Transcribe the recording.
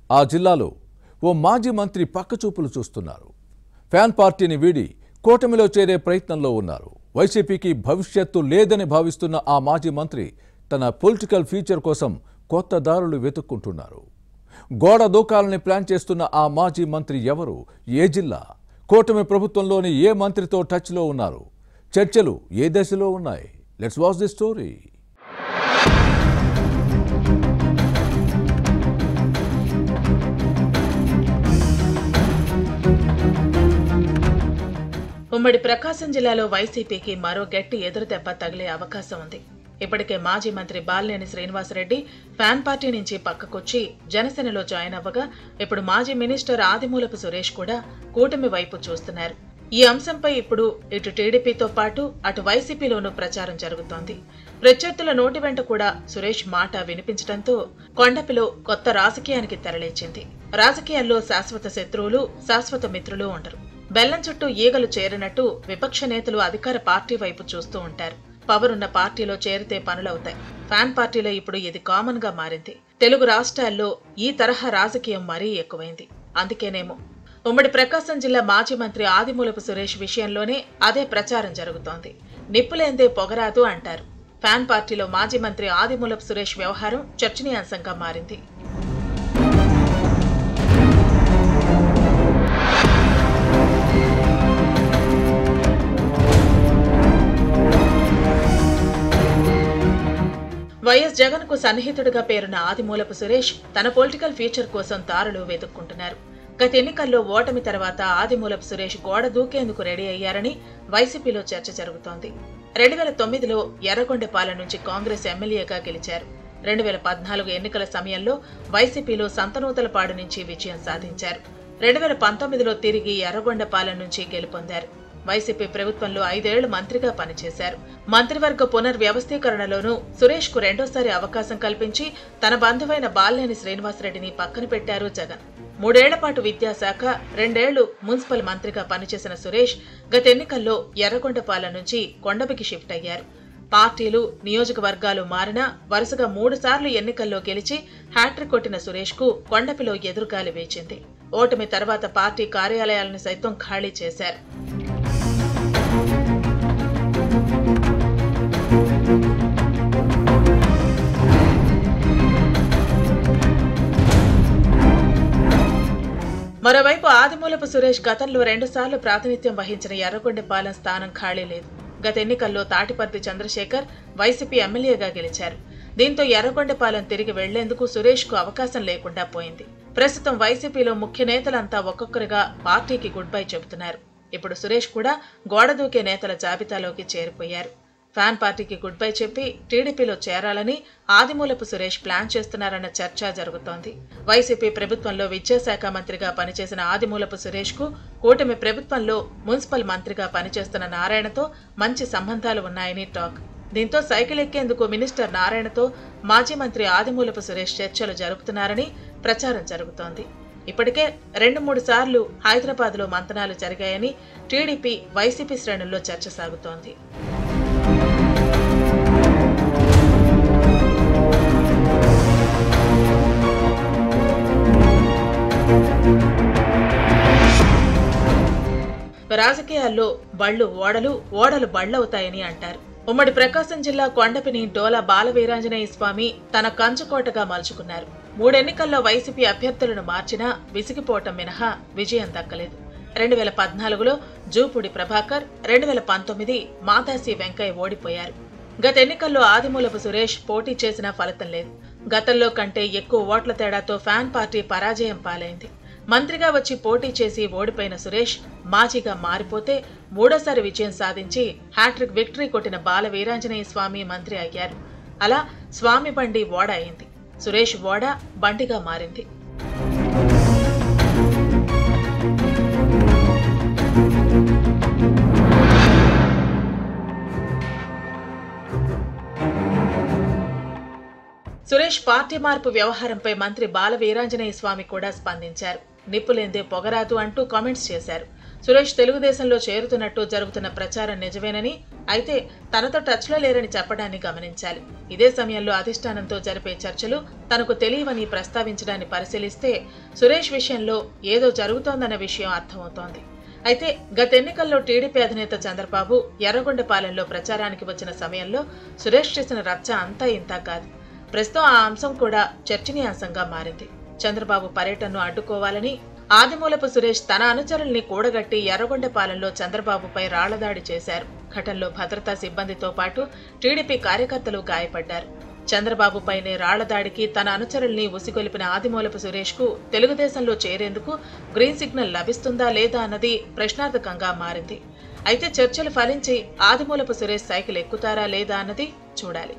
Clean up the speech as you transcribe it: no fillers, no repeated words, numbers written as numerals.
ఆ జిల్లాలో ఓ మాజీ మంత్రి పక్కచూపులు చూస్తున్నారు. ఫ్యాన్ పార్టీని వీడి కూటమిలో చేరే ప్రయత్నంలో ఉన్నారు. వైసీపీకి భవిష్యత్తు లేదని భావిస్తున్న ఆ మాజీ మంత్రి తన పొలిటికల్ ఫ్యూచర్ కోసం కొత్త దారులు వెతుక్కుంటున్నారు. గోడ దూకాలని ప్లాన్ చేస్తున్న ఆ మాజీ మంత్రి ఎవరు, ఏ జిల్లా, కూటమి ప్రభుత్వంలోని ఏ మంత్రితో టచ్లో ఉన్నారు, చర్చలు ఏ దశలో ఉన్నాయి? Let's watch the story. ఉమ్మడి ప్రకాశం జిల్లాలో వైసీపీకి మరో గట్టి ఎదురుదెబ్బ తగిలే అవకాశం ఉంది. ఇప్పటికే మాజీ మంత్రి బాలినేని శ్రీనివాసరెడ్డి ఫ్యాన్ పార్టీ నుంచి పక్కకొచ్చి జనసేనలో జాయిన్ అవ్వగా ఇప్పుడు మాజీ మినిస్టర్ ఆదిమూలపు సురేష్ కూడా కూటమి వైపు చూస్తున్నారు. ఈ అంశంపై ఇప్పుడు ఇటు టీడీపీతో పాటు అటు వైసీపీలోనూ ప్రచారం జరుగుతోంది. ప్రత్యర్థుల నోటి వెంట కూడా సురేష్ మాట వినిపించడంతో కొండపిలో కొత్త రాజకీయానికి తెరలేచింది. రాజకీయాల్లో శాశ్వత శత్రువులు, శాశ్వత మిత్రులు ఉండరు. బెల్లం చుట్టూ ఈగలు చేరినట్టు విపక్ష నేతలు అధికార పార్టీ వైపు చూస్తూ ఉంటారు. పవర్ ఉన్న పార్టీలో చేరితే పనులవుతాయి. ఫ్యాన్ పార్టీలో ఇప్పుడు ఇది కామన్ గా మారింది. తెలుగు రాష్ట్రాల్లో ఈ తరహా రాజకీయం మరీ ఎక్కువైంది. అందుకేనేమో ఉమ్మడి ప్రకాశం జిల్లా మాజీ మంత్రి ఆదిమూలపు సురేష్ విషయంలోనే అదే ప్రచారం జరుగుతోంది. నిప్పులేందే పొగరాదు అంటారు. ఫ్యాన్ పార్టీలో మాజీ మంత్రి ఆదిమూలపు సురేష్ వ్యవహారం చర్చనీయాంశంగా మారింది. వైఎస్ జగన్ కు సన్నిహితుడిగా పేరున్న ఆదిమూలపు సురేష్ తన పొలిటికల్ ఫ్యూచర్ కోసం దారులు వెతుక్కుంటున్నారు. గత ఎన్నికల్లో ఓటమి తర్వాత ఆదిమూలపు సురేష్ గోడ దూకేందుకు రెడీ అయ్యారని వైసీపీలో చర్చ జరుగుతోంది. 2009లో ఎర్రగొండపాలెం నుంచి కాంగ్రెస్ ఎమ్మెల్యేగా గెలిచారు. 2014 ఎన్నికల సమయంలో వైసీపీలో సంతనూతలపాడు నుంచి విజయం సాధించారు. 2019లో తిరిగి ఎర్రగొండపాలెం నుంచి గెలుపొందారు. వైసీపీ ప్రభుత్వంలో 5 ఏళ్లు మంత్రిగా పనిచేశారు. మంత్రివర్గ పునర్వ్యవస్థీకరణలోనూ సురేష్ కు రెండోసారి అవకాశం కల్పించి తన బంధువైన బాలినేని శ్రీనివాసరెడ్డిని పక్కన పెట్టారు జగన్. 3 ఏళ్ల పాటు విద్యాశాఖ, 2 ఏళ్లు మున్సిపల్ మంత్రిగా పనిచేసిన సురేష్ గత ఎన్నికల్లో ఎర్రగొండపాలెం నుంచి కొండపికి షిఫ్ట్ అయ్యారు. పార్టీలు, నియోజకవర్గాలు మారినా వరుసగా 3 సార్లు ఎన్నికల్లో గెలిచి హ్యాట్రిక్ కొట్టిన సురేష్ కు కొండపిలో ఎదురుగాలి వేచింది. ఓటమి తర్వాత పార్టీ కార్యాలయాలను సైతం ఖాళీ చేశారు. మరోవైపు ఆదిమూలపు సురేష్ గతంలో 2 సార్లు ప్రాతినిధ్యం వహించిన ఎర్రగొండపాలెం స్థానం ఖాళీ లేదు. గత ఎన్నికల్లో తాటిపర్తి చంద్రశేఖర్ వైసీపీ ఎమ్మెల్యేగా గెలిచారు. దీంతో ఎర్రగొండపాలెం తిరిగి వెళ్లేందుకు సురేష్ కు అవకాశం లేకుండా పోయింది. ప్రస్తుతం వైసీపీలో ముఖ్య నేతలంతా ఒక్కొక్కరుగా పార్టీకి గుడ్ బై చెబుతున్నారు. ఇప్పుడు సురేష్ కూడా గోడ దూకే నేతల జాబితాలోకి చేరిపోయారు. ఫ్యాన్ పార్టీకి గుడ్ బై చెప్పి టీడీపీలో చేరాలని ఆదిమూలపు సురేష్ ప్లాన్ చేస్తున్నారన్న చర్చ జరుగుతోంది. వైసీపీ ప్రభుత్వంలో విద్యాశాఖ మంత్రిగా పనిచేసిన ఆదిమూలపు సురేష్ కు కూటమి ప్రభుత్వంలో మున్సిపల్ మంత్రిగా పనిచేస్తున్న నారాయణతో మంచి సంబంధాలు ఉన్నాయని టాక్. దీంతో సైకిల్ ఎక్కేందుకు మినిస్టర్ నారాయణతో మాజీ మంత్రి ఆదిమూలపు సురేష్ చర్చలు జరుపుతున్నారని ప్రచారం జరుగుతోంది. ఇప్పటికే 2-3 సార్లు హైదరాబాద్ లో మంతనాలు జరిగాయని టీడీపీ, వైసీపీ శ్రేణుల్లో చర్చ సాగుతోంది. రాజకీయాల్లో బళ్లు ఓడలు, ఓడలు బళ్లవుతాయని అంటారు. ఉమ్మడి ప్రకాశం జిల్లా కొండపిని డోలా బాలవీరాంజనేయ స్వామి తన కంచుకోటగా మలుచుకున్నారు. 3 ఎన్నికల్లో వైసీపీ అభ్యర్థులను మార్చినా విసిగిపోవటం మినహా విజయం దక్కలేదు. 2014లో జూపూడి ప్రభాకర్, 2019 మాదాసి వెంకయ్య ఓడిపోయారు. గత ఎన్నికల్లో ఆదిమూలపు సురేష్ పోటీ చేసినా ఫలితం లేదు. గతంలో కంటే ఎక్కువ ఓట్ల తేడాతో ఫ్యాన్ పార్టీ పరాజయం పాలైంది. మంత్రిగా వచ్చి పోటీ చేసి ఓడిపోయిన సురేష్ మాజీగా మారిపోతే 3వ విజయం సాధించి హ్యాట్రిక్ విక్టరీ కొట్టిన బాల వీరాంజనేయ స్వామి మంత్రి అయ్యారు. అలా స్వామి బండి ఓడ అయింది. సురేష్ ఓడ బండిగా మారింది. సురేష్ పార్టీ మార్పు వ్యవహారంపై మంత్రి బాల వీరాంజనేయ స్వామి కూడా స్పందించారు. నిప్పులేందే పొగరాదు అంటూ కామెంట్స్ చేశారు. సురేష్ తెలుగుదేశంలో చేరుతున్నట్టు జరుగుతున్న ప్రచారం నిజమేనని, అయితే తనతో టచ్లో లేరని చెప్పడాన్ని గమనించాలి. ఇదే సమయంలో అధిష్టానంతో జరిపే చర్చలు తనకు తెలియవని ప్రస్తావించడాన్ని పరిశీలిస్తే సురేష్ విషయంలో ఏదో జరుగుతోందన్న విషయం అర్థమవుతోంది. అయితే గత ఎన్నికల్లో టీడీపీ అధినేత చంద్రబాబు ఎర్రగొండపాలెంలో ప్రచారానికి వచ్చిన సమయంలో సురేష్ చేసిన రచ్చ అంతా ఇంతా కాదు. ప్రస్తుతం ఆ అంశం కూడా చర్చనీయాంశంగా మారింది. చంద్రబాబు పర్యటనను అడ్డుకోవాలని ఆదిమూలపు సురేష్ తన అనుచరుల్ని కూడగట్టి ఎర్రగొండపాలెంలో చంద్రబాబుపై రాళ్లదాడి చేశారు. ఘటనలో భద్రతా సిబ్బందితో పాటు టీడీపీ కార్యకర్తలు గాయపడ్డారు. చంద్రబాబుపైనే రాళ్లదాడికి తన అనుచరుల్ని ఉసిగొలిపిన ఆదిమూలపు సురేష్ కు తెలుగుదేశంలో చేరేందుకు గ్రీన్ సిగ్నల్ లభిస్తుందా లేదా అన్నది ప్రశ్నార్థకంగా మారింది. అయితే చర్చలు ఫలించి ఆదిమూలపు సురేష్ సైకిల్ ఎక్కుతారా లేదా అన్నది చూడాలి.